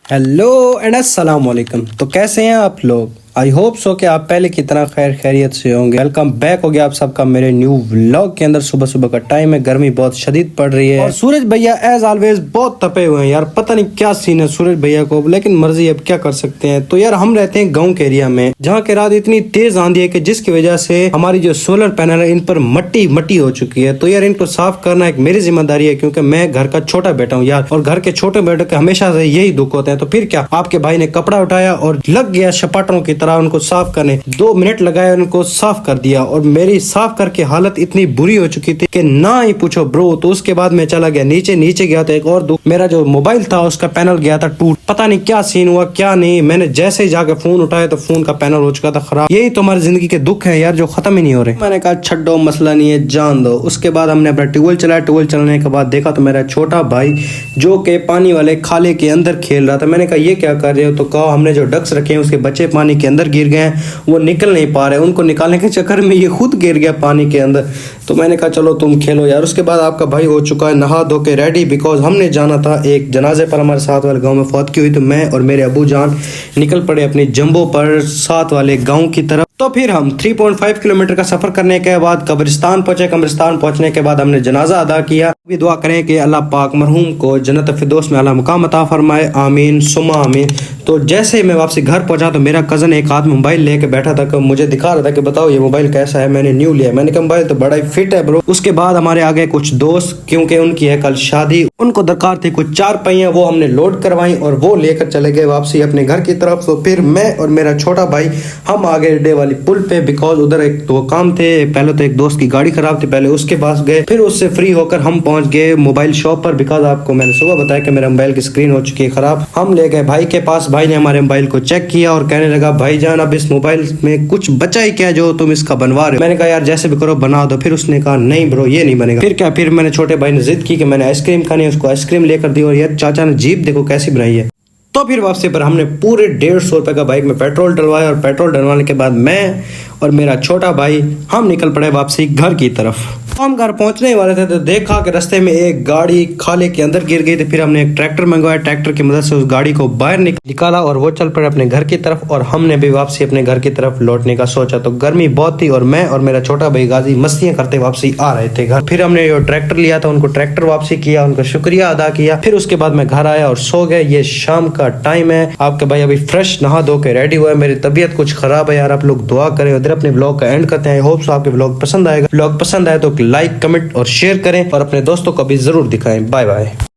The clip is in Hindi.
हेलो एंड अस्सलाम वालेकुम। तो कैसे हैं आप लोग? आई होप सो कि आप पहले की तरह खैर खैरियत से होंगे। वेलकम बैक हो गया आप सबका मेरे न्यू व्लॉग के अंदर। सुबह सुबह का टाइम है, गर्मी बहुत शदीद पड़ रही है और सूरज भैया एज ऑलवेज बहुत तपे हुए हैं यार। पता नहीं क्या सीन है सूरज भैया को, लेकिन मर्जी, अब क्या कर सकते हैं। तो यार हम रहते हैं गाँव के एरिया में, जहाँ के रात इतनी तेज आंधी है कि जिसकी वजह से हमारी जो सोलर पैनल है इन पर मट्टी मट्टी हो चुकी है। तो यार इनको साफ करना एक मेरी जिम्मेदारी है, क्योंकि मैं घर का छोटा बेटा हूँ यार, और घर के छोटे बेटे के हमेशा से यही दुख होते हैं। तो फिर क्या, आपके भाई ने कपड़ा उठाया और लग गया शपाटरों की तरह उनको साफ करने। 2 मिनट लगाए उनको साफ कर दिया, और मेरी साफ करके हालत इतनी बुरी हो चुकी थी कि ना ही पूछो ब्रो। तो उसके बाद मैं चला गया नीचे गया तो एक और दुख, मेरा जो मोबाइल था उसका पैनल गया था टूट। पता नहीं क्या सीन हुआ क्या नहीं। मैंने जैसे ही जाकर फोन उठाया तो फोन का पैनल हो चुका था खराब। यही तो हमारी जिंदगी के दुख है यार, जो खत्म ही नहीं हो रहे। मैंने कहा छड्डो, मसला नहीं है, जान दो। उसके बाद हमने अपना ट्यूबवेल चलाया। ट्यूबवेल चलाने के बाद देखा तो मेरा छोटा भाई जो के पानी वाले खाले के अंदर खेल रहा था। मैंने कहा ये क्या कर रहे हो? तो कहा हमने जो डक्स रखे हैं उसके बच्चे पानी के अंदर गिर गए हैं, वो निकल नहीं पा रहे। उनको निकालने के चक्कर में ये खुद गिर गया पानी के अंदर। तो मैंने कहा चलो तुम खेलो यार। उसके बाद आपका भाई हो चुका है नहा धो के रेडी, बिकॉज हमने जाना था एक जनाजे पर। हमारे साथ वाले गांव में फौत की हुई, तो मैं और मेरे अबू जान निकल पड़े अपनी जंबो पर साथ वाले गांव की तरफ। तो फिर हम 3.5 किलोमीटर का सफर करने के बाद कब्रिस्तान पहुंचे। कब्रिस्तान पहुंचने के बाद हमने जनाजा अदा किया। भी दुआ करें कि अल्लाह पाक मरहूम को जन्नत फिरदौस में अल्लाह मुकाम अता फरमाए, आमीन सुम्मा आमीन। तो जैसे ही मैं वापसी घर पहुंचा तो मेरा कजन एक हाथ मोबाइल लेके बैठा था, कि मुझे दिखा रहा था कि बताओ ये मोबाइल कैसा है, मैंने न्यू लिया। मैंने कहा मोबाइल तो बड़ा ही फिट है ब्रो। उसके बाद हमारे आगे कुछ दोस्त, क्योंकि उनकी है कल शादी, उनको दरकार थी कुछ 4 पहियां, वो हमने लोड करवाई और वो लेकर चले गए वापसी अपने घर की तरफ। तो फिर मैं और मेरा छोटा भाई हम आगे डे वाली पुल पे, बिकॉज उधर एक 2 काम थे। पहले तो एक दोस्त की गाड़ी खराब थी, पहले उसके पास गए, फिर उससे फ्री होकर हम पहुंच गए मोबाइल शॉप पर। बिकॉज आपको मैंने सुबह बताया कि मेरा मोबाइल की स्क्रीन हो चुकी है खराब। हम ले गए भाई के पास। भाई ने हमारे मोबाइल को चेक किया और कहने लगा भाईजान अब इस मोबाइल में कुछ बचा ही क्या जो तुम इसका बनवा रहे हो। मैंने कहा यार जैसे भी करो बना दो। फिर उसने कहा नहीं ब्रो ये नहीं बनेगा। फिर क्या, फिर मैंने छोटे भाई ने जिद की कि मैंने आइसक्रीम खानी है, उसको आइसक्रीम लेकर दी। और यार चाचा ने जीप देखो कैसी बनाई है। तो फिर वापसी पर हमने पूरे 150 रुपए का बाइक में पेट्रोल डलवाया, और पेट्रोल डलवाने के बाद मैं और मेरा छोटा भाई हम निकल पड़े वापसी घर की तरफ। हम घर पहुंचने वाले थे तो देखा कि रास्ते में एक गाड़ी खाले के अंदर गिर गई थी। फिर हमने एक ट्रैक्टर मंगवाया, ट्रैक्टर की मदद से उस गाड़ी को बाहर निकाला और वो चल पड़े अपने घर की तरफ। और हमने भी वापसी अपने घर की तरफ लौटने का सोचा। तो गर्मी बहुत थी और मैं और मेरा छोटा भाई गाजी मस्तियां करते वापसी आ रहे थे घर। फिर हमने जो ट्रैक्टर लिया था उनको ट्रैक्टर वापसी किया, उनका शुक्रिया अदा किया। फिर उसके बाद मैं घर आया और सो गए। ये शाम का टाइम है, आपके भाई अभी फ्रेश नहा धो के रेडी हुआ है। मेरी तबीयत कुछ खराब है यार, आप लोग दुआ करें। उधर अपने ब्लॉग का एंड करते हैं। होप सो आपके ब्लॉग पसंद आएगा। ब्लॉग पसंद आए तो लाइक कमेंट और शेयर करें, और अपने दोस्तों को भी जरूर दिखाएं। Bye bye.